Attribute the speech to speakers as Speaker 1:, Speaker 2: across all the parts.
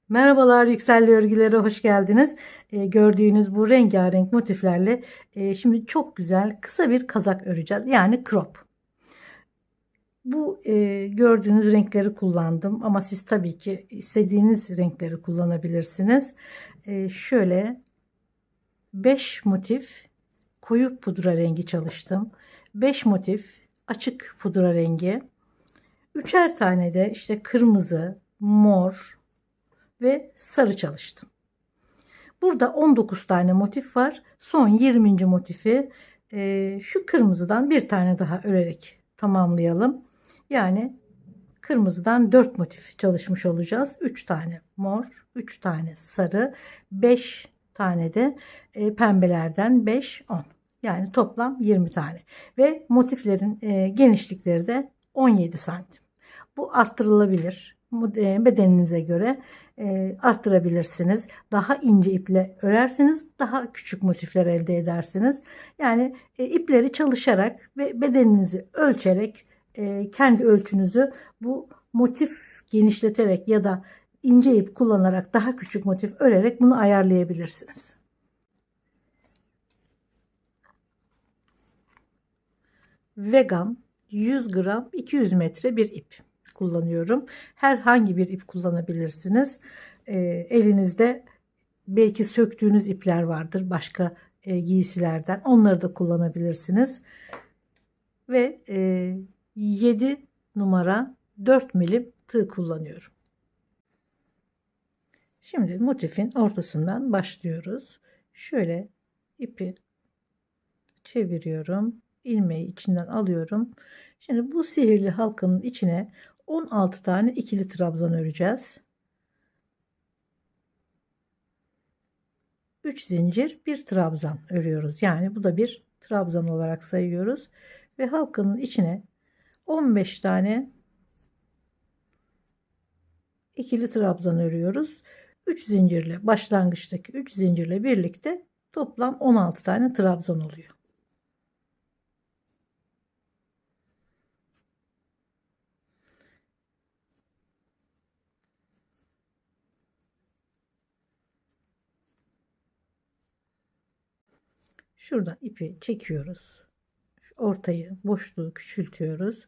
Speaker 1: Merhabalar, Yükselli Örgülere hoş geldiniz. Gördüğünüz bu rengarenk motiflerle şimdi çok güzel kısa bir kazak öreceğiz. Yani crop. Bu gördüğünüz renkleri kullandım ama siz tabii ki istediğiniz renkleri kullanabilirsiniz. Şöyle 5 motif koyu pudra rengi çalıştım. 5 motif açık pudra rengi. Üçer tane de işte kırmızı, mor ve sarı çalıştım. Burada 19 tane motif var. Son 20. motifi şu kırmızıdan bir tane daha örerek tamamlayalım. Yani kırmızıdan 4 motif çalışmış olacağız. 3 tane mor, 3 tane sarı, 5 tane de pembelerden 5, 10. Yani toplam 20 tane. Ve motiflerin genişlikleri de 17 santim. Bu arttırılabilir. Bedeninize göre arttırabilirsiniz. Daha ince iple örerseniz daha küçük motifler elde edersiniz. Yani ipleri çalışarak ve bedeninizi ölçerek kendi ölçünüzü bu motif genişleterek ya da ince ip kullanarak daha küçük motif örerek bunu ayarlayabilirsiniz. Vegan 100 gram 200 metre bir ip kullanıyorum. Herhangi bir ip kullanabilirsiniz. Elinizde belki söktüğünüz ipler vardır başka giysilerden. Onları da kullanabilirsiniz. Ve 7 numara 4 milim tığ kullanıyorum. Şimdi motifin ortasından başlıyoruz. Şöyle ipi çeviriyorum. İlmeği içinden alıyorum. Şimdi bu sihirli halkanın içine 16 tane ikili trabzan öreceğiz. 3 zincir, bir trabzan örüyoruz. Yani bu da bir trabzan olarak sayıyoruz ve halkanın içine 15 tane ikili trabzan örüyoruz. 3 zincirle başlangıçtaki 3 zincirle birlikte toplam 16 tane trabzan oluyor. Şuradan ipi çekiyoruz. Şu ortayı, boşluğu küçültüyoruz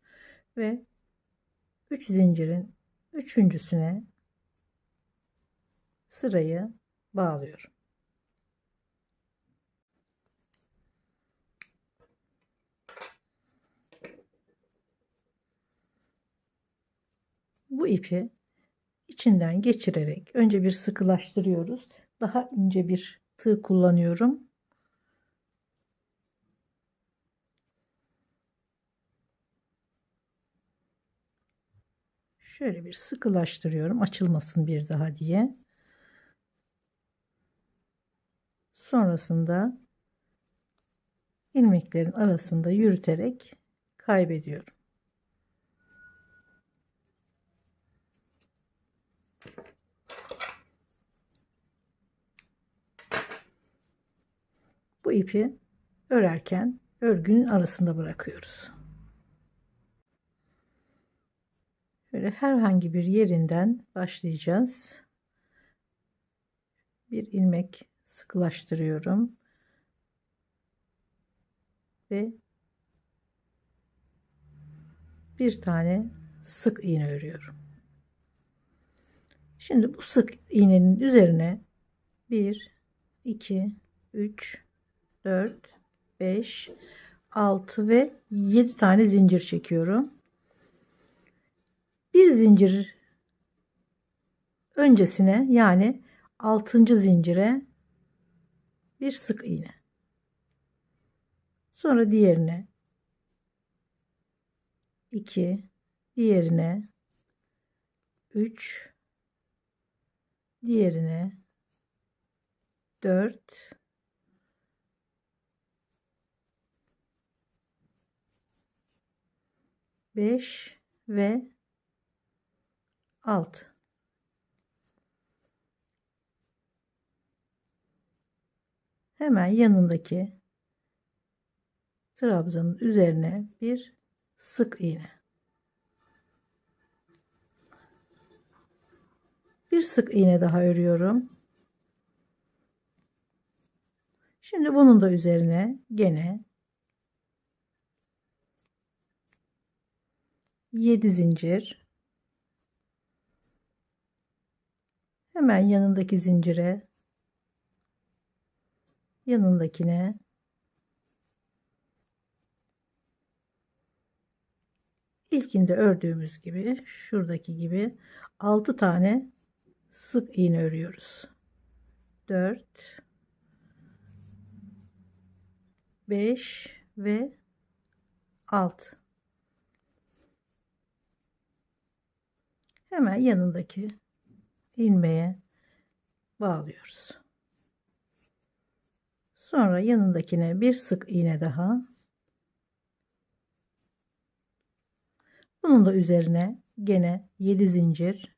Speaker 1: ve 3 zincirin üçüncüsüne sırayı bağlıyorum. Bu ipi içinden geçirerek önce bir sıkılaştırıyoruz. Daha ince bir tığ kullanıyorum. Şöyle bir sıkılaştırıyorum açılmasın bir daha diye. Sonrasında ilmeklerin arasında yürüterek kaybediyorum. Bu ipi örerken örgünün arasında bırakıyoruz. Böyle herhangi bir yerinden başlayacağız. Bir ilmek sıkılaştırıyorum ve bir tane sık iğne örüyorum. Şimdi bu sık iğnenin üzerine 1 2 3 4 5 6 ve 7 tane zincir çekiyorum. Bir zincir öncesine yani 6. zincire bir sık iğne. Sonra diğerine 2, diğerine 3, diğerine 4, 5 ve 6. Hemen yanındaki trabzanın üzerine bir sık iğne. Bir sık iğne daha örüyorum. Şimdi bunun da üzerine gene 7 zincir, hemen yanındaki zincire, yanındakine, ilkinde ördüğümüz gibi, şuradaki gibi 6 tane sık iğne örüyoruz. 4, 5 ve 6. Hemen yanındaki ilmeğe bağlıyoruz. Sonra yanındakine bir sık iğne daha. Bunun da üzerine gene 7 zincir,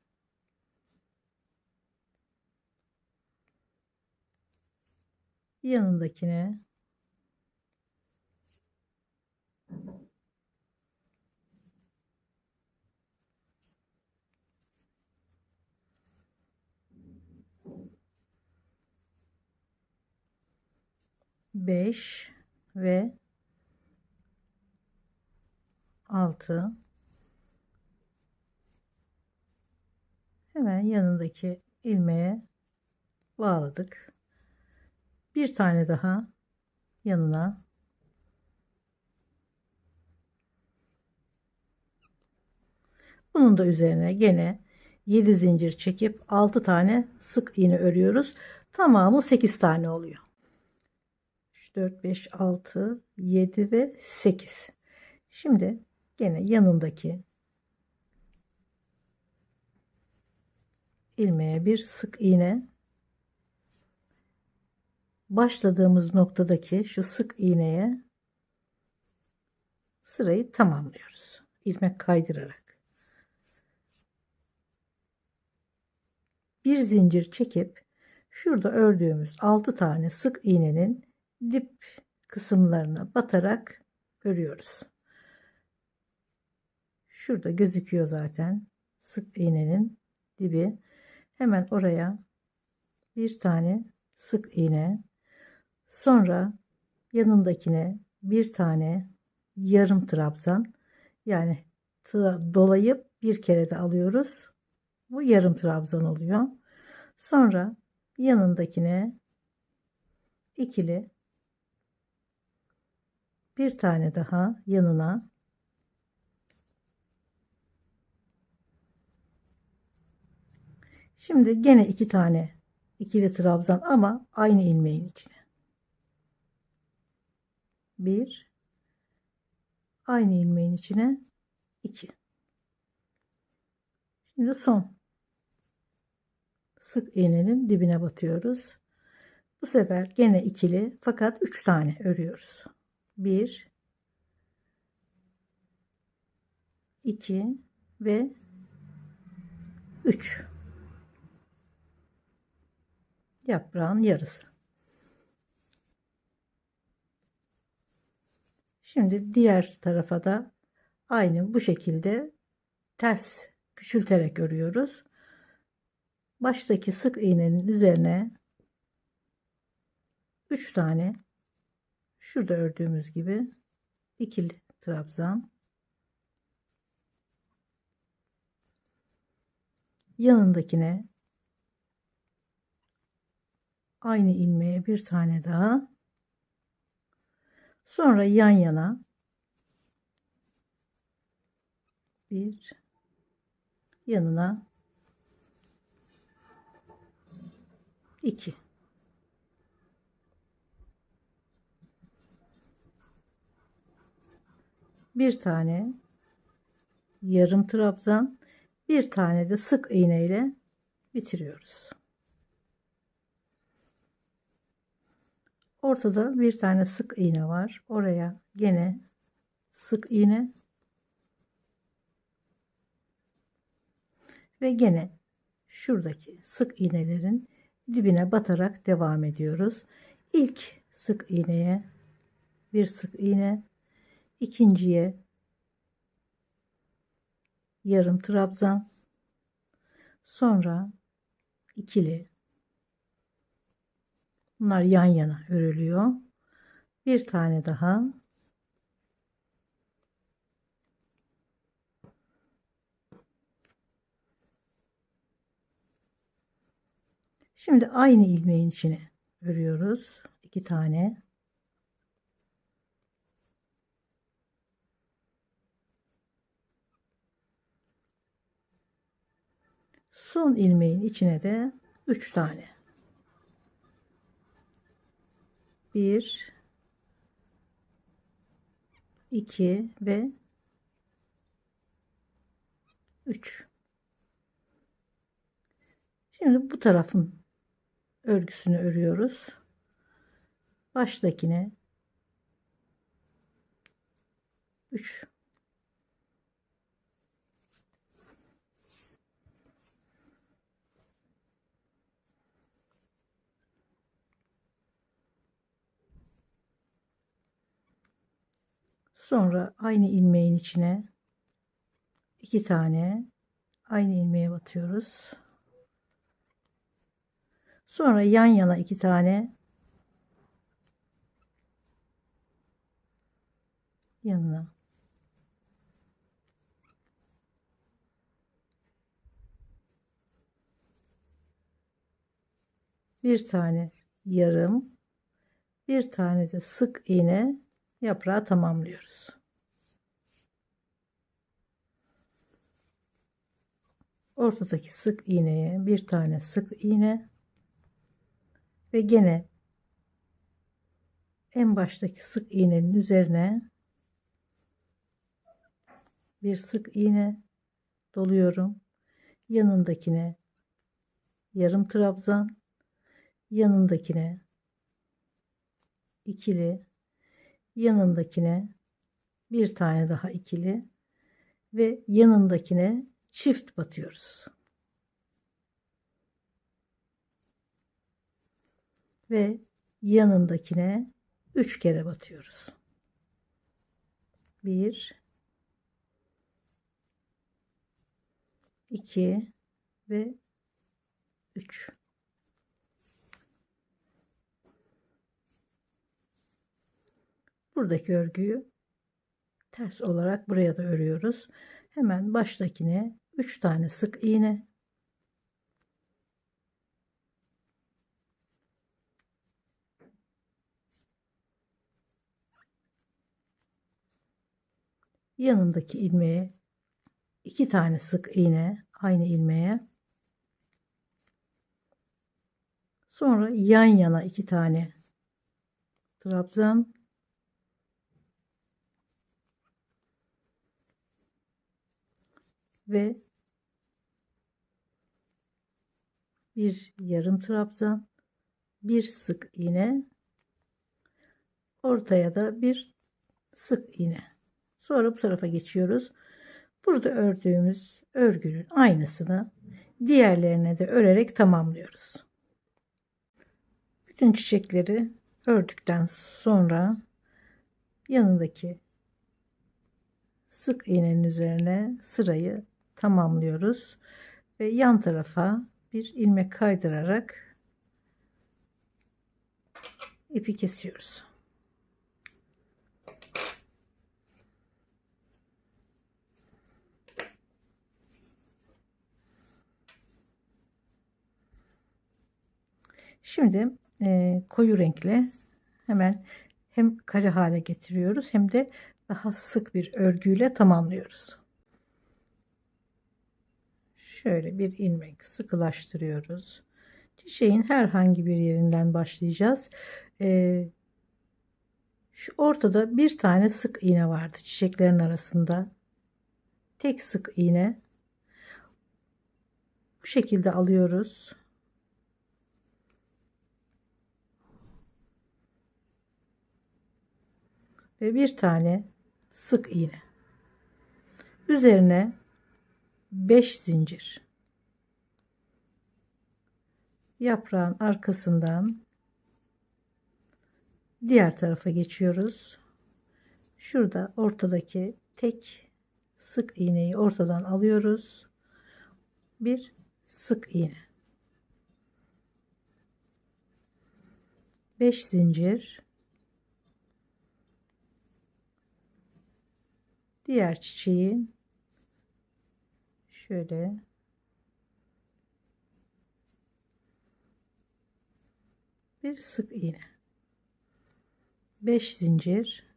Speaker 1: yanındakine, beş ve 6. Hemen yanındaki ilmeğe bağladık. Bir tane daha yanına, bunun da üzerine gene 7 zincir çekip 6 tane sık iğne örüyoruz. Tamamı 8 tane oluyor. 3, 4, 5, 6, 7 ve 8. Şimdi gene yanındaki ilmeğe bir sık iğne, başladığımız noktadaki şu sık iğneye sırayı tamamlıyoruz. İlmek kaydırarak. Bir zincir çekip şurada ördüğümüz 6 tane sık iğnenin dip kısımlarına batarak örüyoruz. Şurada gözüküyor zaten sık iğnenin dibi. Hemen oraya bir tane sık iğne, sonra yanındakine bir tane yarım trabzan, yani dolayıp bir kere de alıyoruz. Bu yarım trabzan oluyor. Sonra yanındakine ikili, bir tane daha yanına, şimdi gene iki tane ikili trabzan ama aynı ilmeğin içine, bir, aynı ilmeğin içine 2. Şimdi son sık iğnenin dibine batıyoruz. Bu sefer gene ikili fakat 3 tane örüyoruz. 1, 2 ve 3. Yaprağın yarısı. Şimdi diğer tarafa da aynı bu şekilde ters küçülterek örüyoruz. Baştaki sık iğnenin üzerine 3 tane şurada ördüğümüz gibi ikili trabzan, yanındakine aynı ilmeğe bir tane daha, sonra yan yana bir, yanına 2. Bir tane yarım trabzan, bir tane de sık iğne ile bitiriyoruz. Ortada bir tane sık iğne var. Oraya gene sık iğne ve gene şuradaki sık iğnelerin dibine batarak devam ediyoruz. İlk sık iğneye bir sık iğne, ikinciye yarım trabzan, sonra ikili. Bunlar yan yana örülüyor. Bir tane daha. Şimdi aynı ilmeğin içine örüyoruz. 2 tane. Son ilmeğin içine de 3 tane. 1, 2 ve 3. Şimdi bu tarafın örgüsünü örüyoruz. Baştakine 3. Sonra aynı ilmeğin içine 2 tane aynı ilmeğe batıyoruz. Sonra yan yana 2 tane yanına. Bir tane yarım, bir tane de sık iğne yaprağı tamamlıyoruz. Ortadaki sık iğneye bir tane sık iğne ve gene en baştaki sık iğnenin üzerine bir sık iğne doluyorum. Yanındakine yarım trabzan, yanındakine ikili, yanındakine bir tane daha ikili ve yanındakine çift batıyoruz. Ve yanındakine 3 kere batıyoruz. 1, 2 ve 3. Buradaki örgüyü ters olarak buraya da örüyoruz. Hemen baştakine 3 tane sık iğne, yanındaki ilmeğe 2 tane sık iğne aynı ilmeğe, sonra yan yana 2 tane trabzan ve bir yarım trabzan, bir sık iğne, ortaya da bir sık iğne. Sonra bu tarafa geçiyoruz. Burada ördüğümüz örgünün aynısını diğerlerine de örerek tamamlıyoruz. Bütün çiçekleri ördükten sonra yanındaki sık iğnenin üzerine sırayı tamamlıyoruz ve yan tarafa bir ilmek kaydırarak ipi kesiyoruz. Şimdi koyu renkle hemen hem kare hale getiriyoruz hem de daha sık bir örgüyle tamamlıyoruz. Şöyle bir ilmek sıkılaştırıyoruz. Çiçeğin herhangi bir yerinden başlayacağız. Şu ortada bir tane sık iğne vardı çiçeklerin arasında. Tek sık iğne. Bu şekilde alıyoruz. Ve bir tane sık iğne. Üzerine 5 zincir. Yaprağın arkasından diğer tarafa geçiyoruz. Şurada ortadaki tek sık iğneyi ortadan alıyoruz. Bir sık iğne. 5 zincir, diğer çiçeği şöyle bir sık iğne, 5 zincir,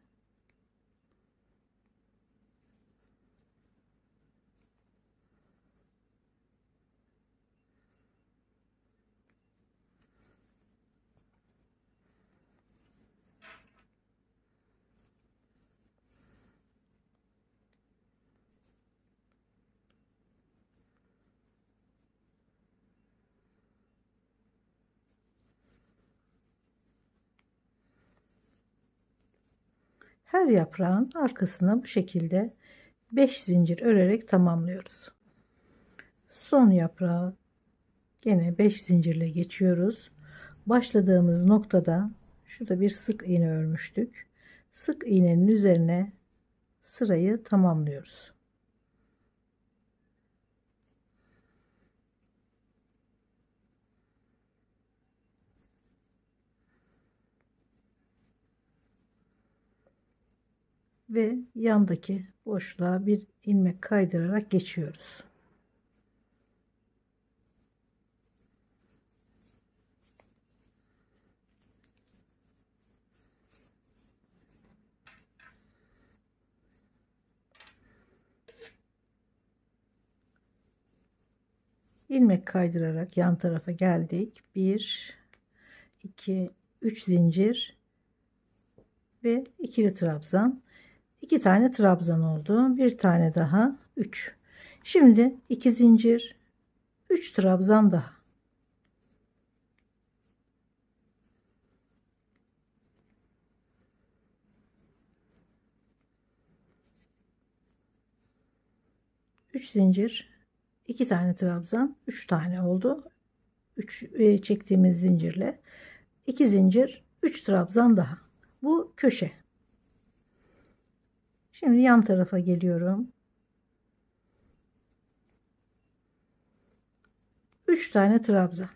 Speaker 1: her yaprağın arkasına bu şekilde 5 zincir örerek tamamlıyoruz. Son yaprağı gene 5 zincirle geçiyoruz. Başladığımız noktada şurada bir sık iğne örmüştük. Sık iğnenin üzerine sırayı tamamlıyoruz. Ve yandaki boşluğa bir ilmek kaydırarak geçiyoruz. İlmek kaydırarak yan tarafa geldik. 1 2 3 zincir ve ikili trabzan. 2 tane trabzan oldu. Bir tane daha 3. Şimdi 2 zincir, 3 trabzan daha. Üç zincir, 2 tane trabzan, 3 tane oldu. 3 çektiğimiz zincirle 2 zincir, 3 trabzan daha. Bu köşe. Şimdi yan tarafa geliyorum. 3 tane trabzan.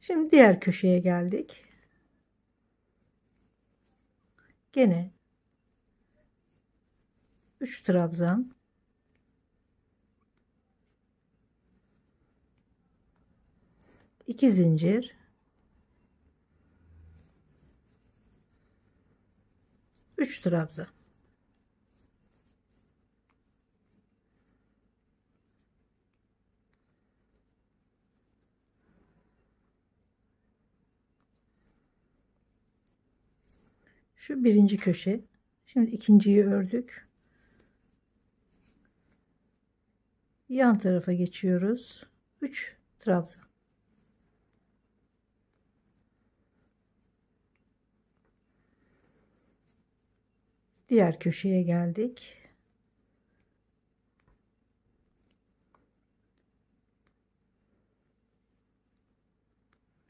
Speaker 1: Şimdi diğer köşeye geldik. Gene 3 trabzan, 2 zincir, 3 trabzan. Şu birinci köşe. Şimdi ikinciyi ördük. Yan tarafa geçiyoruz. 3 trabzan. Diğer köşeye geldik.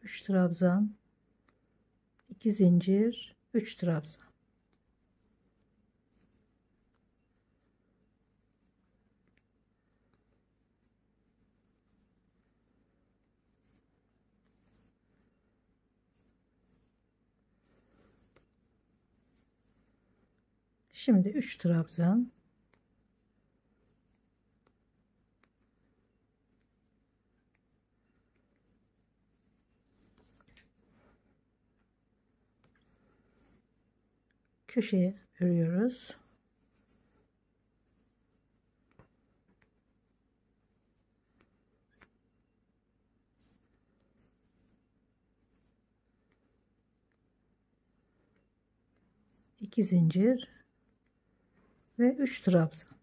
Speaker 1: Üç trabzan, 2 zincir, 3 trabzan. Şimdi 3 trabzan, köşeye örüyoruz. İki zincir ve 3 trabzan.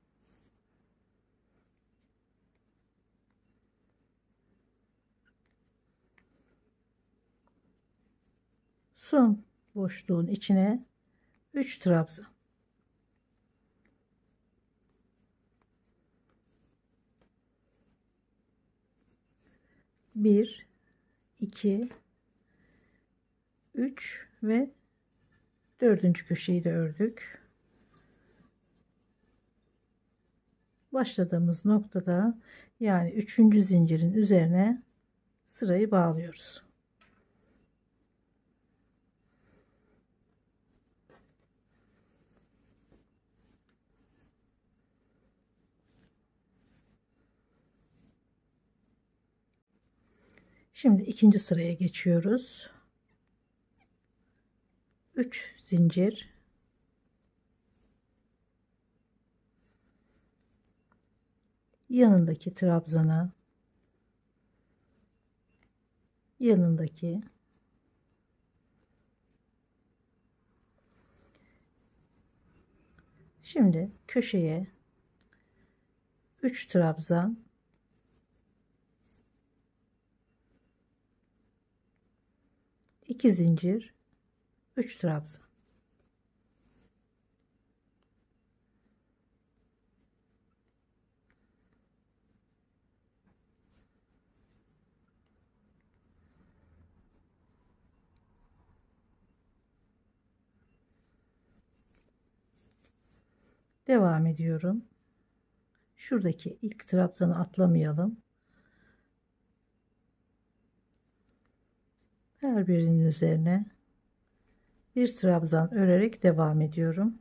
Speaker 1: Son boşluğun içine 3 trabzan. Bir, iki, üç ve Dördüncü köşeyi de ördük. Başladığımız noktada yani üçüncü zincirin üzerine sırayı bağlıyoruz. Şimdi ikinci sıraya geçiyoruz. 3 zincir, yanındaki trabzana, yanındaki, şimdi köşeye 3 trabzan, 2 zincir, 3 trabzan. Devam ediyorum. Şuradaki ilk trabzanı atlamayalım. Her birinin üzerine bir trabzan örerek devam ediyorum.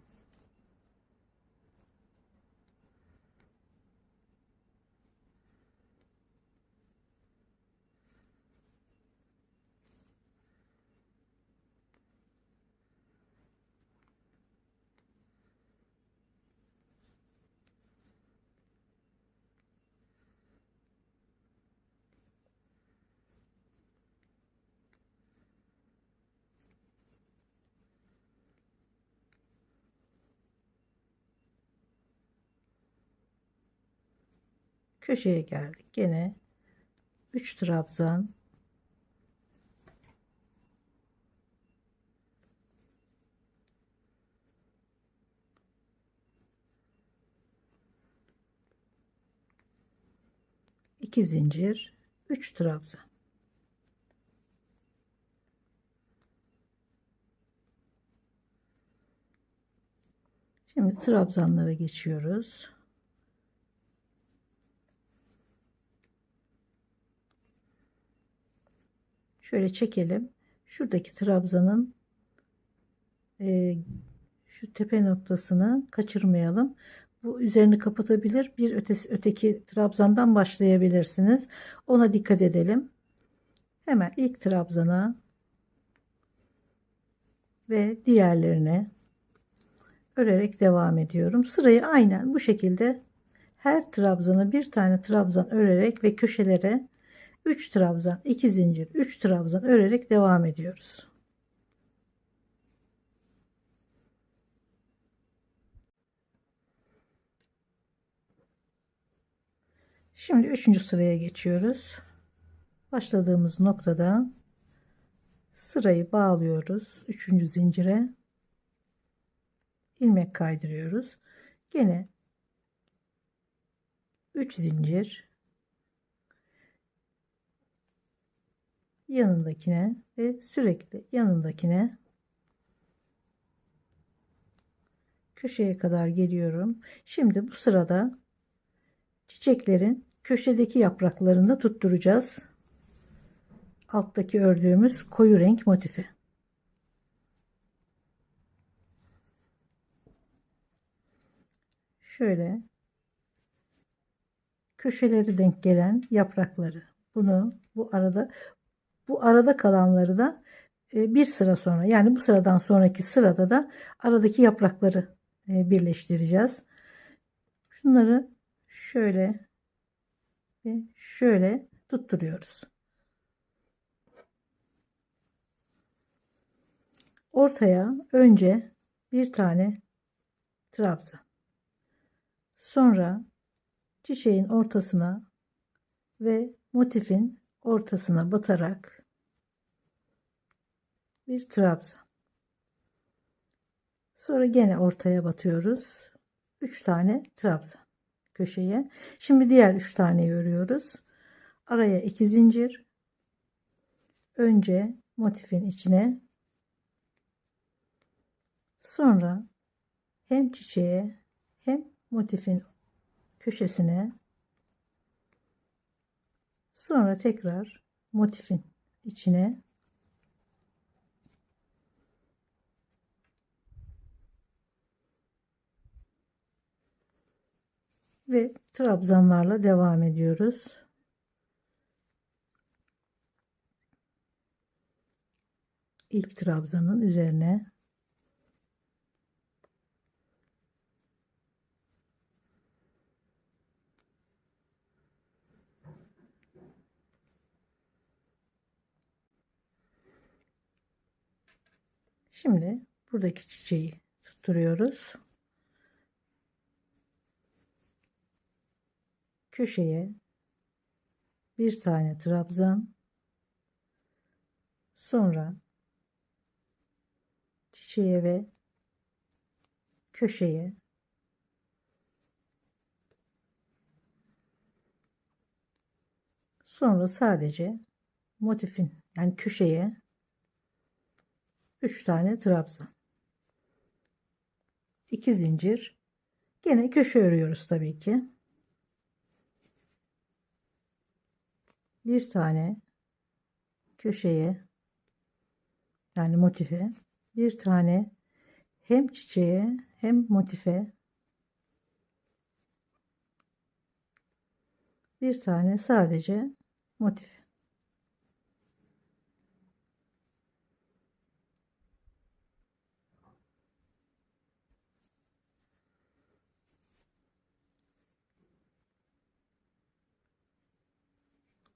Speaker 1: Köşeye geldik. Gene 3 trabzan, 2 zincir, 3 trabzan. Şimdi trabzanlara geçiyoruz. Şöyle çekelim. Şuradaki trabzanın şu tepe noktasını kaçırmayalım. Bu üzerini kapatabilir. Bir öteki trabzandan başlayabilirsiniz. Ona dikkat edelim. Hemen ilk trabzana ve diğerlerine örerek devam ediyorum. Sırayı aynen bu şekilde her trabzana bir tane trabzan örerek ve köşelere 3 trabzan, 2 zincir, 3 trabzan örerek devam ediyoruz. Şimdi 3. sıraya geçiyoruz. Başladığımız noktada sırayı bağlıyoruz. 3. zincire ilmek kaydırıyoruz. Gene 3 zincir, yanındakine ve sürekli yanındakine köşeye kadar geliyorum. Şimdi bu sırada çiçeklerin köşedeki yapraklarını da tutturacağız. Alttaki ördüğümüz koyu renk motifi. Şöyle köşeleri denk gelen yaprakları. Bunu bu arada kalanları da bir sıra sonra, yani bu sıradan sonraki sırada da aradaki yaprakları birleştireceğiz. Şunları şöyle ve şöyle tutturuyoruz. Ortaya önce bir tane trabzan, sonra çiçeğin ortasına ve motifin ortasına batarak bir trabzan, sonra gene ortaya batıyoruz. 3 tane trabzan köşeye. Şimdi diğer 3 taneyi örüyoruz. Araya 2 zincir, önce motifin içine Sonra hem çiçeğe hem motifin köşesine, sonra tekrar motifin içine ve trabzanlarla devam ediyoruz. İlk trabzanın üzerine şimdi buradaki çiçeği tutturuyoruz. Köşeye bir tane trabzan, sonra çiçeğe ve köşeye sonra sadece motifin yani köşeye 3 tane trabzan, 2 zincir, gene köşe örüyoruz tabii ki. Bir tane köşeye yani motife, bir tane hem çiçeğe hem motife, bir tane sadece motife.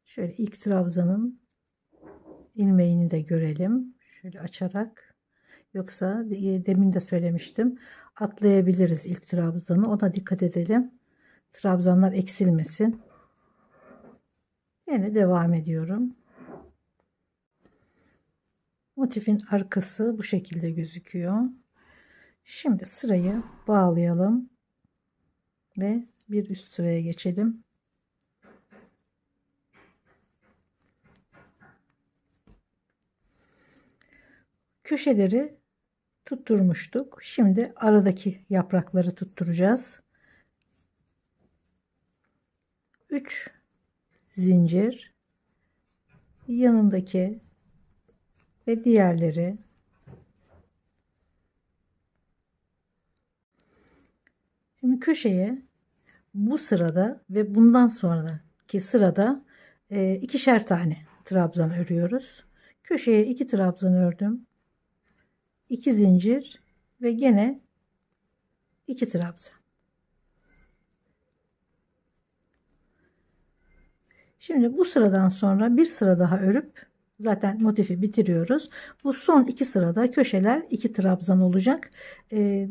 Speaker 1: Şöyle ilk trabzanın ilmeğini de görelim. Şöyle açarak. Yoksa demin de söylemiştim. Atlayabiliriz ilk trabzanı. Ona dikkat edelim. Trabzanlar eksilmesin. Yine devam ediyorum. Motifin arkası bu şekilde gözüküyor. Şimdi sırayı bağlayalım ve bir üst sıraya geçelim. Köşeleri tutturmuştuk. Şimdi aradaki yaprakları tutturacağız. 3 zincir, yanındaki ve diğerleri. Şimdi köşeye bu sırada ve bundan sonraki sırada ikişer tane trabzan örüyoruz. Köşeye 2 trabzan ördüm. 2 zincir ve gene 2 trabzan. Şimdi bu sıradan sonra bir sıra daha örüp zaten motifi bitiriyoruz. Bu son 2 sırada köşeler 2 trabzan olacak.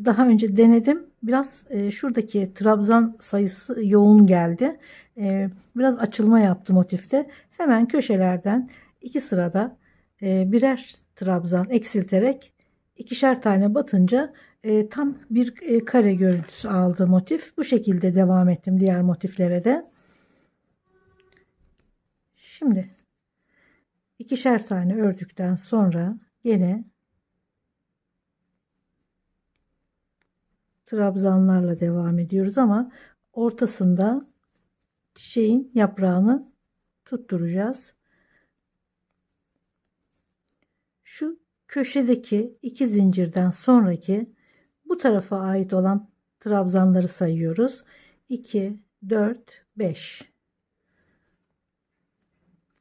Speaker 1: Daha önce denedim. Biraz şuradaki trabzan sayısı yoğun geldi. Biraz açılma yaptı motifte. Hemen köşelerden 2 sırada birer trabzan eksilterek ikişer tane batınca tam bir kare görüntüsü aldı motif. Bu şekilde devam ettim diğer motiflere de. Şimdi ikişer tane ördükten sonra gene trabzanlarla devam ediyoruz ama ortasında çiçeğin yaprağını tutturacağız. Şu köşedeki 2 zincirden sonraki bu tarafa ait olan trabzanları sayıyoruz. 2, 4, 5,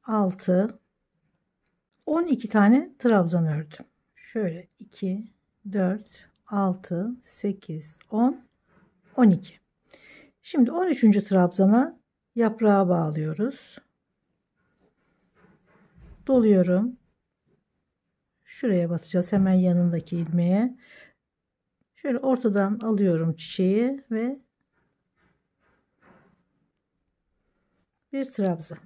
Speaker 1: 6, 12 tane trabzan ördüm. Şöyle 2, 4, 6, 8, 10, 12. Şimdi 13. trabzana yaprağı bağlıyoruz. Doluyorum. Şuraya batacağız hemen yanındaki ilmeğe. Şöyle ortadan alıyorum çiçeği ve bir trabzan.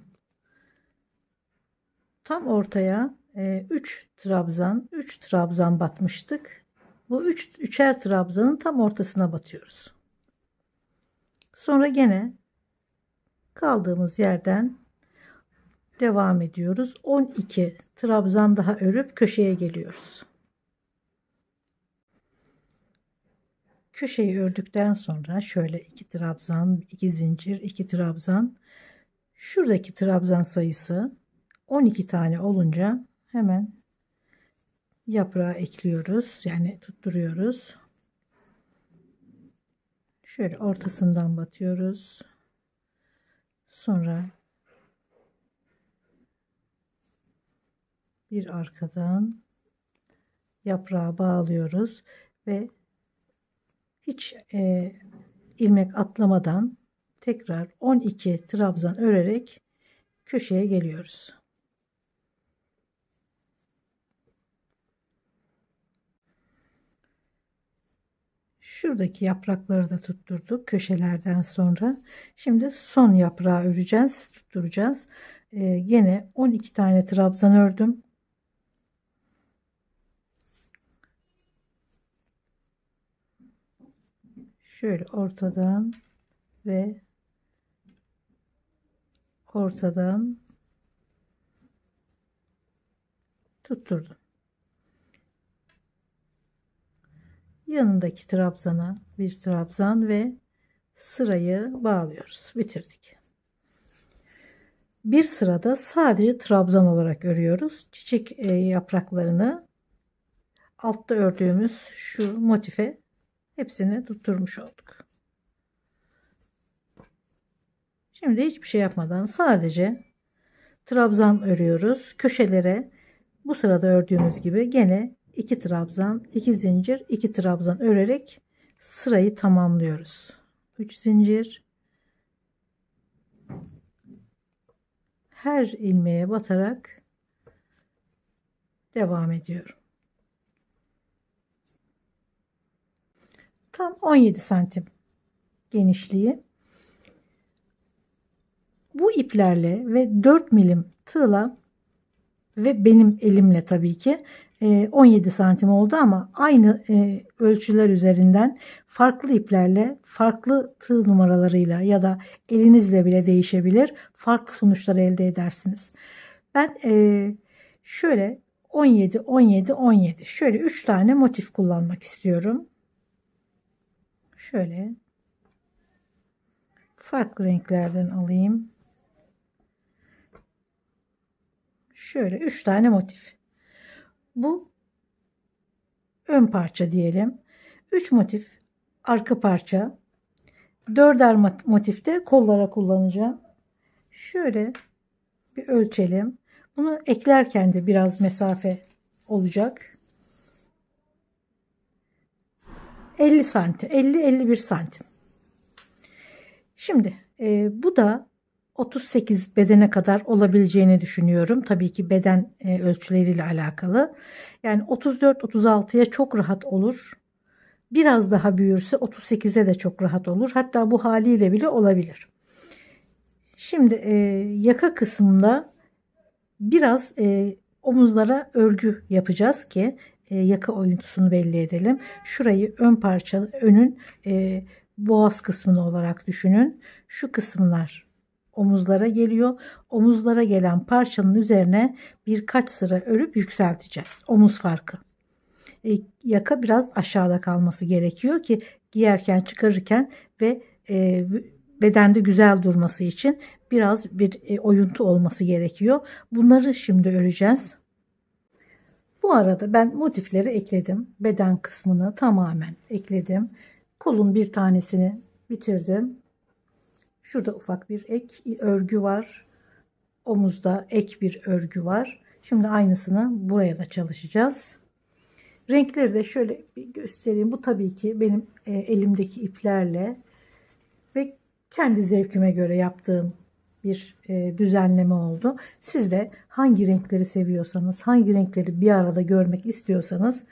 Speaker 1: Tam ortaya 3 trabzan batmıştık. Bu üçer trabzanın tam ortasına batıyoruz. Sonra gene kaldığımız yerden devam ediyoruz. 12 trabzan daha örüp köşeye geliyoruz. Köşeyi ördükten sonra şöyle 2 trabzan, 2 zincir, 2 trabzan. Şuradaki trabzan sayısı 12 tane olunca hemen yaprağı ekliyoruz. Yani tutturuyoruz. Şöyle ortasından batıyoruz. Sonra bir arkadan yaprağı bağlıyoruz ve hiç ilmek atlamadan tekrar 12 trabzan örerek köşeye geliyoruz. Şuradaki yaprakları da tutturduk köşelerden sonra. Şimdi son yaprağı öreceğiz, tutturacağız. Gene 12 tane trabzan ördüm. Şöyle ortadan ve ortadan tutturdum. Yanındaki trabzana bir trabzan ve sırayı bağlıyoruz. Bitirdik. Bir sırada sadece trabzan olarak örüyoruz. Çiçek yapraklarını altta ördüğümüz şu motife hepsini tutturmuş olduk. Şimdi hiçbir şey yapmadan sadece trabzan örüyoruz. Köşelere bu sırada ördüğümüz gibi gene 2 trabzan, 2 zincir, 2 trabzan örerek sırayı tamamlıyoruz. 3 zincir, her ilmeğe batarak devam ediyorum. Tam 17 santim genişliği. Bu iplerle ve 4 milim tığla ve benim elimle tabii ki 17 santim oldu ama aynı ölçüler üzerinden farklı iplerle, farklı tığ numaralarıyla ya da elinizle bile değişebilir. Farklı sonuçlar elde edersiniz. Ben şöyle 17, 17, 17 şöyle 3 tane motif kullanmak istiyorum. Şöyle farklı renklerden alayım. Şöyle 3 tane motif. Bu ön parça diyelim. 3 motif arka parça. 4'er motifte kollara kullanacağım. Şöyle bir ölçelim. Bunu eklerken de biraz mesafe olacak. 50 santim, 50-51 santim. Şimdi bu da 38 bedene kadar olabileceğini düşünüyorum. Tabii ki beden ölçüleriyle alakalı. Yani 34-36'ya çok rahat olur. Biraz daha büyürse 38'e de çok rahat olur. Hatta bu haliyle bile olabilir. Şimdi yaka kısmında biraz omuzlara örgü yapacağız ki yaka oyuntusunu belli edelim. Şurayı ön parça, önün boğaz kısmını olarak düşünün. Şu kısımlar omuzlara geliyor. Omuzlara gelen parçanın üzerine birkaç sıra örüp yükselteceğiz. Omuz farkı. Yaka biraz aşağıda kalması gerekiyor ki giyerken, çıkarırken ve bedende güzel durması için biraz bir oyuntu olması gerekiyor. Bunları şimdi öreceğiz. Bu arada ben motifleri ekledim. Beden kısmını tamamen ekledim. Kolun bir tanesini bitirdim. Şurada ufak bir ek örgü var. Omuzda ek bir örgü var. Şimdi aynısını buraya da çalışacağız. Renkleri de şöyle bir göstereyim. Bu tabii ki benim elimdeki iplerle ve kendi zevkime göre yaptığım bir düzenleme oldu. Siz de hangi renkleri seviyorsanız, hangi renkleri bir arada görmek istiyorsanız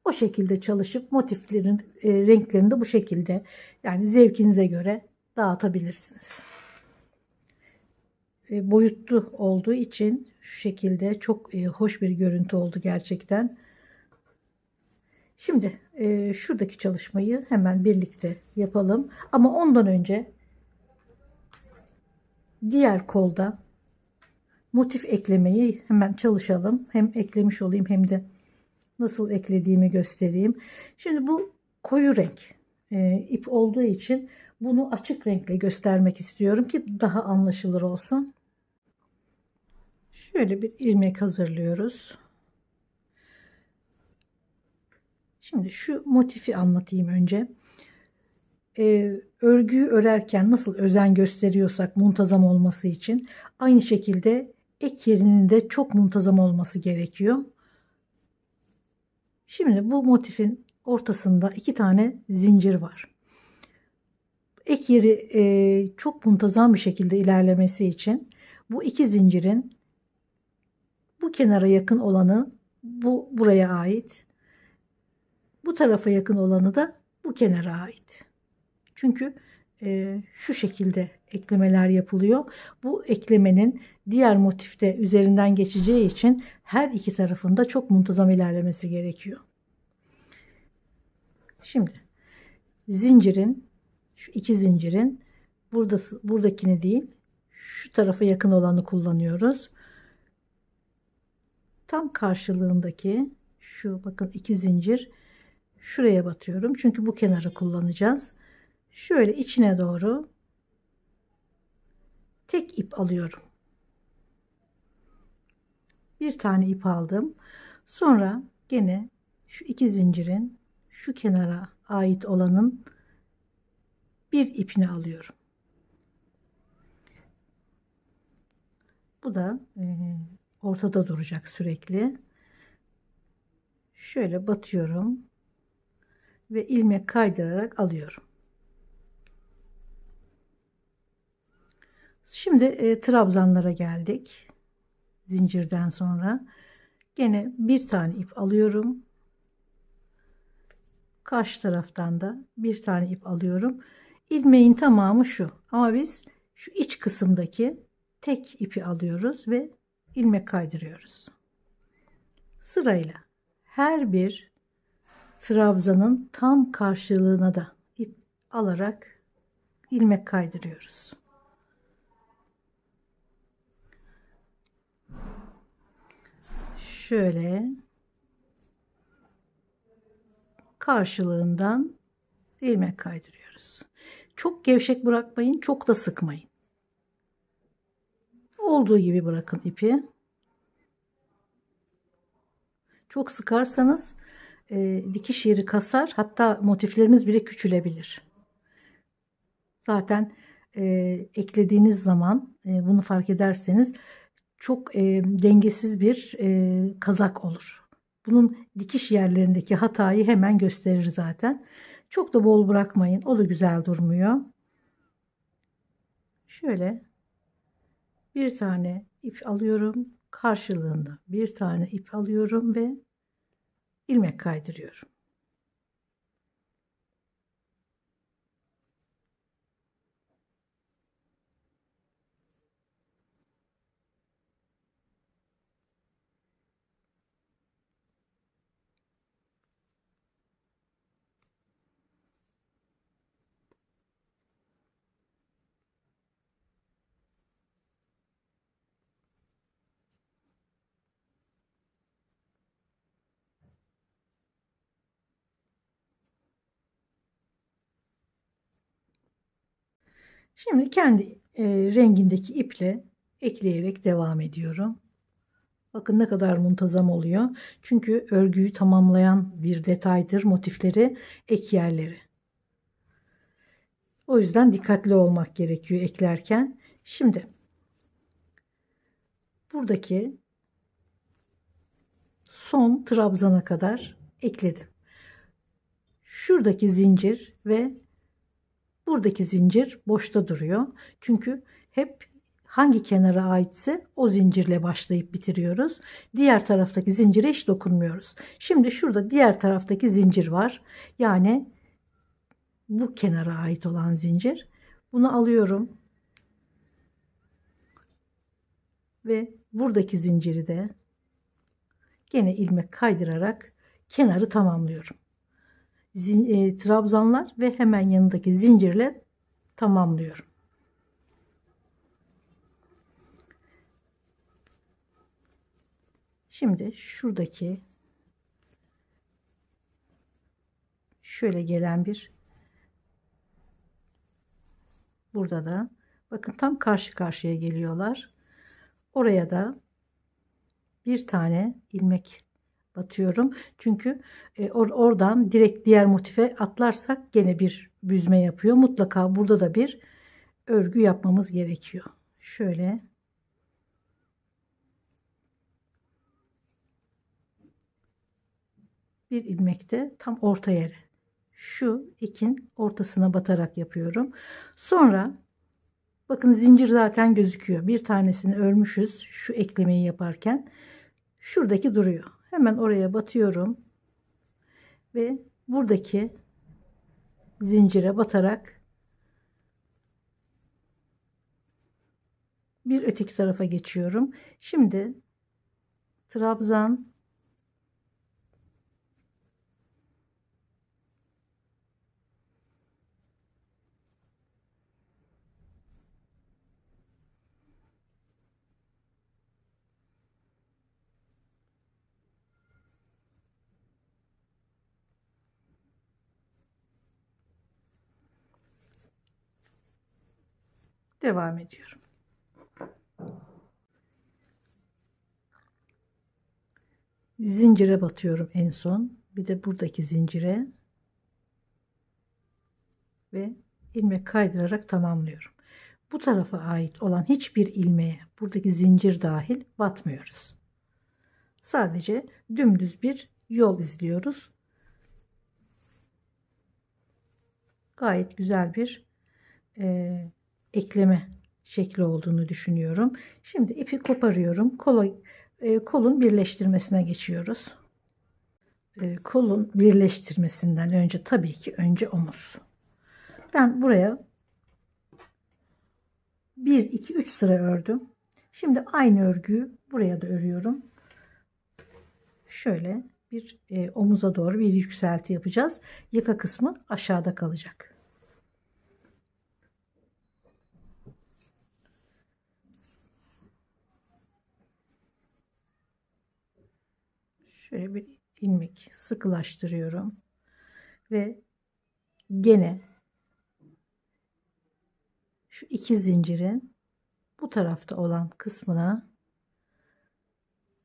Speaker 1: o şekilde çalışıp motiflerin renklerini de bu şekilde, yani zevkinize göre dağıtabilirsiniz. Boyutlu olduğu için şu şekilde çok hoş bir görüntü oldu gerçekten. Şimdi şuradaki çalışmayı hemen birlikte yapalım. Ama ondan önce diğer kolda motif eklemeyi hemen çalışalım. Hem eklemiş olayım hem de nasıl eklediğimi göstereyim. Şimdi bu koyu renk. ip olduğu için bunu açık renkle göstermek istiyorum ki daha anlaşılır olsun. Şöyle bir ilmek hazırlıyoruz. Şimdi şu motifi anlatayım önce. Örgüyü örerken nasıl özen gösteriyorsak muntazam olması için, aynı şekilde ek yerinin de çok muntazam olması gerekiyor. Şimdi bu motifin ortasında 2 tane zincir var. Ek yeri çok muntazam bir şekilde ilerlemesi için bu 2 zincirin bu kenara yakın olanı buraya ait. Bu tarafa yakın olanı da bu kenara ait. Çünkü şu şekilde eklemeler yapılıyor. Bu eklemenin diğer motifte üzerinden geçeceği için her iki tarafında çok muntazam ilerlemesi gerekiyor. Şimdi zincirin, şu 2 zincirin buradakini değil, şu tarafa yakın olanı kullanıyoruz. Tam karşılığındaki şu bakın 2 zincir şuraya batıyorum. Çünkü bu kenarı kullanacağız. Şöyle içine doğru tek ip alıyorum. Bir tane ip aldım. Sonra gene şu 2 zincirin şu kenara ait olanın bir ipini alıyorum. Bu da ortada duracak sürekli. Şöyle batıyorum ve ilmek kaydırarak alıyorum. Şimdi trabzanlara geldik. Zincirden sonra gene bir tane ip alıyorum. Karşı taraftan da bir tane ip alıyorum. İlmeğin tamamı şu. Ama biz şu iç kısımdaki tek ipi alıyoruz ve ilmek kaydırıyoruz. Sırayla her bir trabzanın tam karşılığına da ip alarak ilmek kaydırıyoruz. Şöyle karşılığından ilmek kaydırıyoruz. Çok gevşek bırakmayın, çok da sıkmayın. Olduğu gibi bırakın ipi. Çok sıkarsanız dikiş yeri kasar, hatta motifleriniz bile küçülebilir. Zaten eklediğiniz zaman bunu fark ederseniz çok dengesiz bir kazak olur. Bunun dikiş yerlerindeki hatayı hemen gösterir zaten. Çok da bol bırakmayın. O da güzel durmuyor. Şöyle bir tane ip alıyorum. Karşılığında bir tane ip alıyorum ve ilmek kaydırıyorum. Şimdi kendi rengindeki iple ekleyerek devam ediyorum. Bakın ne kadar muntazam oluyor. Çünkü örgüyü tamamlayan bir detaydır motifleri, ek yerleri. O yüzden dikkatli olmak gerekiyor eklerken. Şimdi buradaki son trabzana kadar ekledim. Şuradaki zincir ve buradaki zincir boşta duruyor. Çünkü hep hangi kenara aitse o zincirle başlayıp bitiriyoruz. Diğer taraftaki zincire hiç dokunmuyoruz. Şimdi şurada diğer taraftaki zincir var. Yani bu kenara ait olan zincir. Bunu alıyorum. Ve buradaki zinciri de gene ilmek kaydırarak kenarı tamamlıyorum. Trabzanlar ve hemen yanındaki zincirle tamamlıyorum. Şimdi şuradaki şöyle gelen bir Burada da bakın tam karşı karşıya geliyorlar. Oraya da bir tane ilmek batıyorum. Çünkü oradan direkt diğer motife atlarsak gene bir büzme yapıyor. Mutlaka burada da bir örgü yapmamız gerekiyor. Şöyle bir ilmek de tam orta yere, şu ipin ortasına batarak yapıyorum. Sonra bakın zincir zaten gözüküyor. Bir tanesini örmüşüz şu eklemeyi yaparken. Şuradaki duruyor. Hemen oraya batıyorum ve buradaki zincire batarak bir öteki tarafa geçiyorum. Şimdi trabzan, devam ediyorum. Zincire batıyorum en son. Bir de buradaki zincire ve ilmek kaydırarak tamamlıyorum. Bu tarafa ait olan hiçbir ilmeğe, buradaki zincir dahil, batmıyoruz. Sadece dümdüz bir yol izliyoruz. Gayet güzel bir ekleme şekli olduğunu düşünüyorum. Şimdi ipi koparıyorum. Kolun birleştirmesine geçiyoruz. Kolun birleştirmesinden önce tabii ki önce omuz. Ben buraya 1 2 3 sıra ördüm. Şimdi aynı örgüyü buraya da örüyorum. Şöyle bir omuza doğru bir yükselti yapacağız. Yaka kısmı aşağıda kalacak. Şöyle bir ilmek sıkılaştırıyorum ve gene şu iki zincirin bu tarafta olan kısmına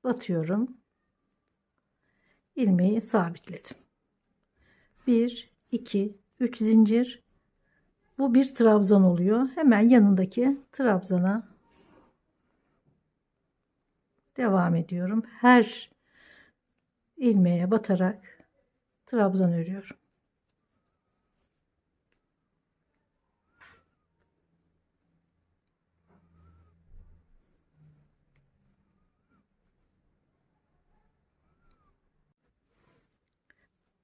Speaker 1: batıyorum. İlmeği sabitledim. 1 2 3 zincir. Bu bir trabzan oluyor. Hemen yanındaki trabzana devam ediyorum. Her ilmeğe batarak trabzan örüyorum.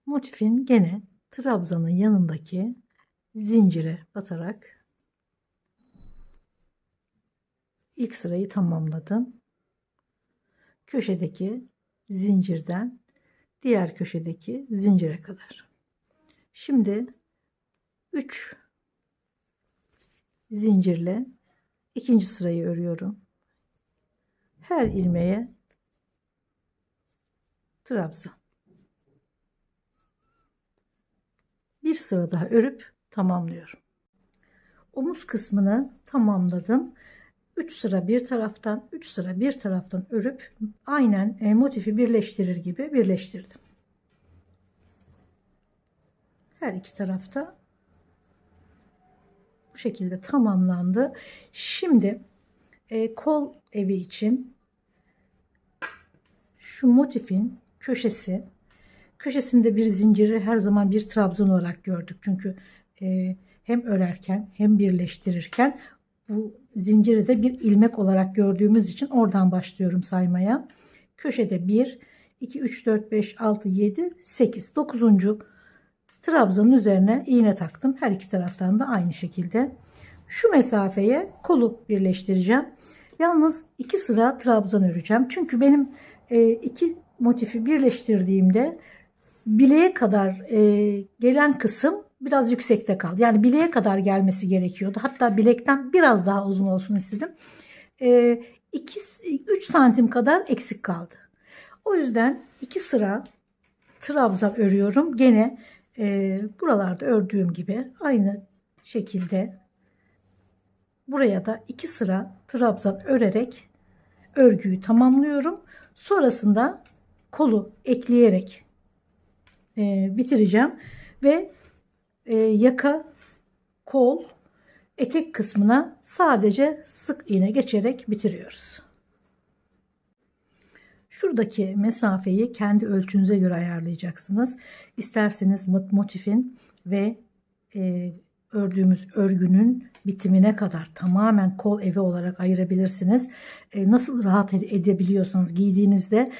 Speaker 1: Motifin gene trabzanın yanındaki zincire batarak ilk sırayı tamamladım. Köşedeki zincirden diğer köşedeki zincire kadar. Şimdi 3 zincirle ikinci sırayı örüyorum. Her ilmeğe trabzan. Bir sıra daha örüp tamamlıyorum. Omuz kısmını tamamladım. 3 sıra bir taraftan, 3 sıra bir taraftan örüp aynen motifi birleştirir gibi birleştirdim. Her iki tarafta bu şekilde tamamlandı. Şimdi kol evi için şu motifin köşesinde bir zinciri her zaman bir trabzan olarak gördük. Çünkü hem örerken hem birleştirirken bu zinciri de bir ilmek olarak gördüğümüz için oradan başlıyorum saymaya. Köşede 1 2 3 4 5 6 7 8 9. trabzanın üzerine iğne taktım. Her iki taraftan da aynı şekilde. Şu mesafeye kolu birleştireceğim. Yalnız 2 sıra trabzan öreceğim. Çünkü benim iki motifi birleştirdiğimde bileğe kadar gelen kısım biraz yüksekte kaldı. Yani bileğe kadar gelmesi gerekiyordu. Hatta bilekten biraz daha uzun olsun istedim. 3 santim kadar eksik kaldı. O yüzden 2 sıra trabzan örüyorum. Gene buralarda ördüğüm gibi aynı şekilde Buraya da 2 sıra trabzan örerek örgüyü tamamlıyorum. Sonrasında kolu ekleyerek bitireceğim ve yaka, kol, etek kısmına sadece sık iğne geçerek bitiriyoruz. Şuradaki mesafeyi kendi ölçünüze göre ayarlayacaksınız. İsterseniz motifin ve ördüğümüz örgünün bitimine kadar tamamen kol evi olarak ayırabilirsiniz. Nasıl rahat edebiliyorsanız giydiğinizde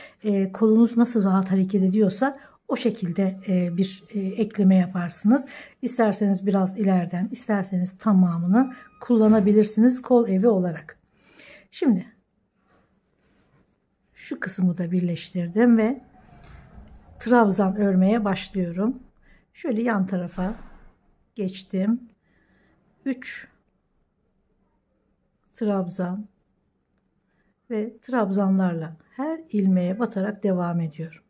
Speaker 1: kolunuz nasıl rahat hareket ediyorsa o şekilde bir ekleme yaparsınız. İsterseniz biraz ileriden, isterseniz tamamını kullanabilirsiniz kol evi olarak. Şimdi şu kısmı da birleştirdim ve trabzan örmeye başlıyorum. Şöyle yan tarafa geçtim. 3 trabzan ve trabzanlarla her ilmeğe batarak devam ediyorum.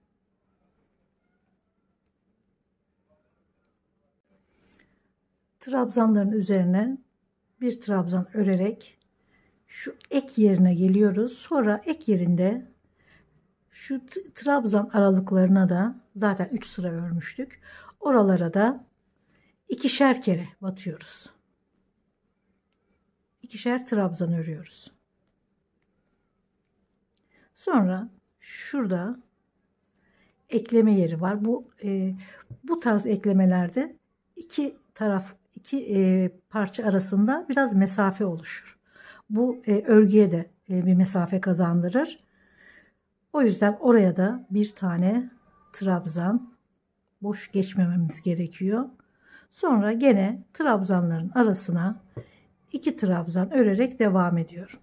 Speaker 1: Trabzanların üzerine bir trabzan örerek şu ek yerine geliyoruz. Sonra ek yerinde şu trabzan aralıklarına da zaten 3 sıra örmüştük. Oralara da ikişer kere batıyoruz. İkişer trabzan örüyoruz. Sonra şurada ekleme yeri var. Bu tarz eklemelerde iki parça arasında biraz mesafe oluşur. Bu örgüye de bir mesafe kazandırır. O yüzden oraya da bir tane trabzan boş geçmememiz gerekiyor. Sonra gene trabzanların arasına 2 trabzan örerek devam ediyorum.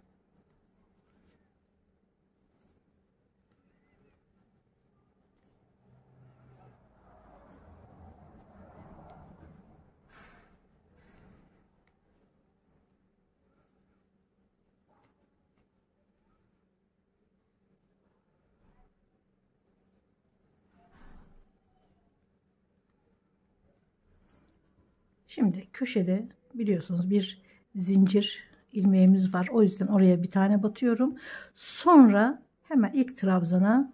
Speaker 1: Şimdi köşede biliyorsunuz bir zincir ilmeğimiz var. O yüzden oraya bir tane batıyorum. Sonra hemen ilk trabzana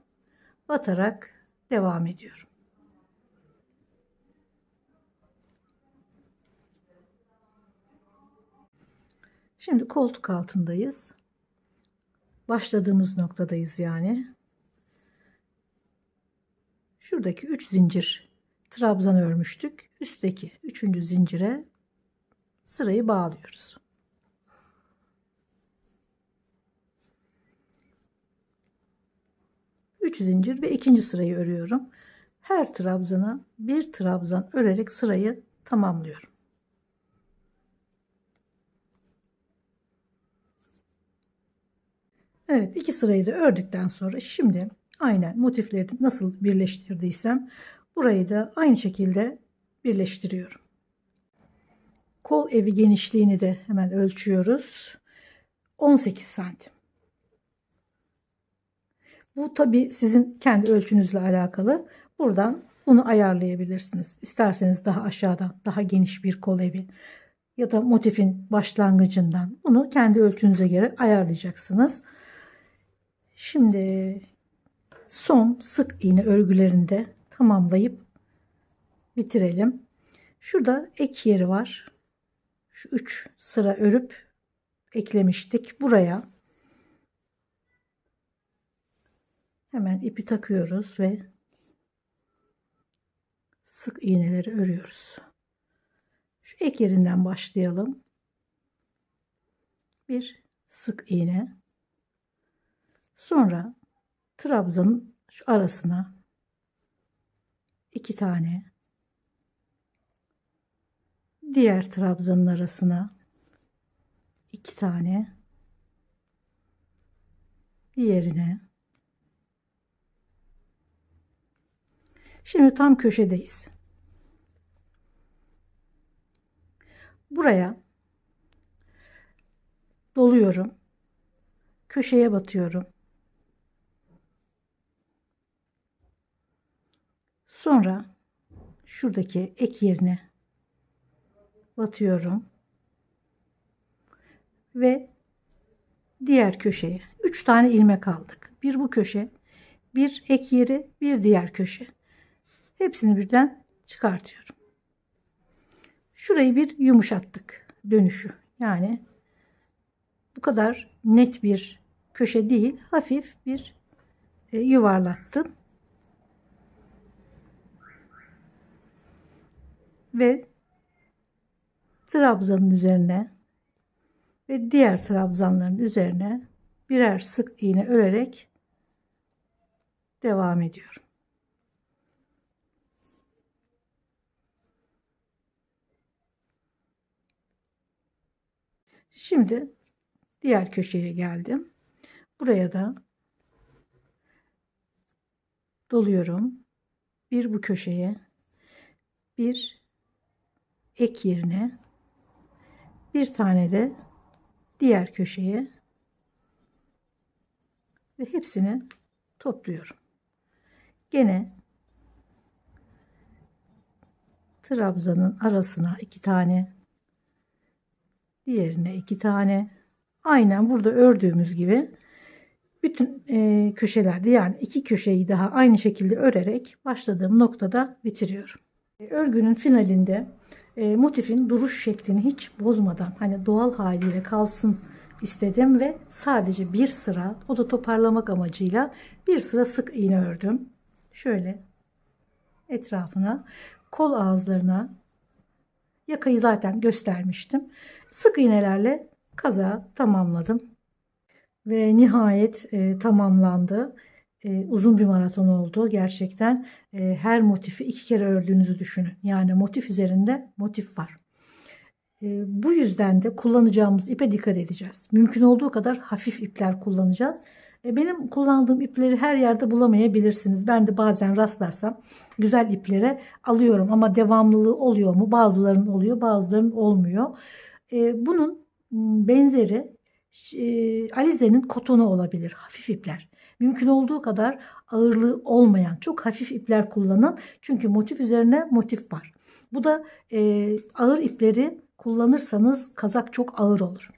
Speaker 1: batarak devam ediyorum. Şimdi koltuk altındayız. Başladığımız noktadayız yani. Şuradaki 3 zincir trabzan örmüştük. Üstteki 3. zincire sırayı bağlıyoruz. Üç zincir ve ikinci sırayı örüyorum. Her trabzana bir trabzan örerek sırayı tamamlıyorum. Evet, iki sırayı da ördükten sonra şimdi aynen motifleri nasıl birleştirdiysem burayı da aynı şekilde birleştiriyorum. Kol evi genişliğini de hemen ölçüyoruz. 18 santim. Bu tabi sizin kendi ölçünüzle alakalı. Buradan bunu ayarlayabilirsiniz. İsterseniz daha aşağıdan daha geniş bir kol evi ya da motifin başlangıcından bunu kendi ölçünüze göre ayarlayacaksınız. Şimdi son sık iğne örgülerinde tamamlayıp bitirelim. Şurada ek yeri var. Şu 3 sıra örüp eklemiştik. Buraya hemen ipi takıyoruz ve sık iğneleri örüyoruz. Şu ek yerinden başlayalım. Bir sık iğne. Sonra trabzanın şu arasına 2 tane, diğer trabzanın arasına 2 tane, diğerine. Şimdi tam köşedeyiz. Buraya doluyorum. Köşeye batıyorum. Sonra şuradaki ek yerine batıyorum. ve diğer köşeye 3 tane ilmek aldık. Bir bu köşe, bir ek yeri, bir diğer köşe. Hepsini birden çıkartıyorum. Şurayı bir yumuşattık dönüşü. Yani bu kadar net bir köşe değil, hafif bir yuvarlattım. Ve trabzanın üzerine ve diğer trabzanların üzerine birer sık iğne örerek devam ediyorum. Şimdi diğer köşeye geldim. Buraya da doluyorum. Bir bu köşeye, bir ek yerine, bir tane de diğer köşeye ve hepsini topluyorum. Gene trabzanın arasına 2 tane, diğerine 2 tane. Aynen burada ördüğümüz gibi bütün köşelerde, yani 2 köşeyi daha aynı şekilde örerek başladığım noktada bitiriyorum. Örgünün finalinde motifin duruş şeklini hiç bozmadan, hani doğal haliyle kalsın istedim ve sadece bir sıra, o da toparlamak amacıyla bir sıra sık iğne ördüm. Şöyle etrafına, kol ağızlarına, yakayı zaten göstermiştim. Sık iğnelerle kazağı tamamladım ve nihayet tamamlandı. Uzun bir maraton oldu gerçekten. Her motifi 2 kere ördüğünüzü düşünün. Yani motif üzerinde motif var. Bu yüzden de kullanacağımız ipe dikkat edeceğiz. Mümkün olduğu kadar hafif ipler kullanacağız. Benim kullandığım ipleri her yerde bulamayabilirsiniz. Ben de bazen rastlarsam güzel iplere alıyorum ama devamlılığı oluyor mu? Bazılarının oluyor, bazılarının olmuyor. Bunun benzeri Alize'nin kotonu olabilir. Hafif ipler. Mümkün olduğu kadar ağırlığı olmayan çok hafif ipler kullanın. Çünkü motif üzerine motif var. Bu da ağır ipleri kullanırsanız kazak çok ağır olur.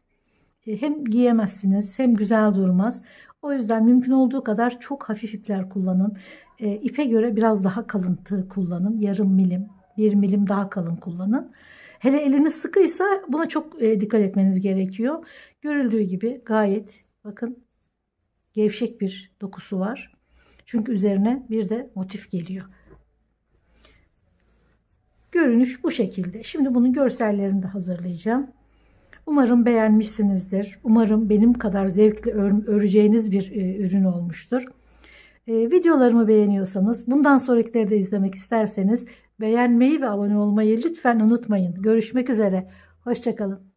Speaker 1: Hem giyemezsiniz hem güzel durmaz. O yüzden mümkün olduğu kadar çok hafif ipler kullanın. İpe göre biraz daha kalın tığ kullanın. Yarım milim, 1 milim daha kalın kullanın. Hele eliniz sıkıysa buna çok dikkat etmeniz gerekiyor. Görüldüğü gibi gayet, bakın, gevşek bir dokusu var. Çünkü üzerine bir de motif geliyor. Görünüş bu şekilde. Şimdi bunun görsellerini de hazırlayacağım. Umarım beğenmişsinizdir. Umarım benim kadar zevkli öreceğiniz bir ürün olmuştur. Videolarımı beğeniyorsanız, bundan sonrakileri de izlemek isterseniz beğenmeyi ve abone olmayı lütfen unutmayın. Görüşmek üzere. Hoşça kalın.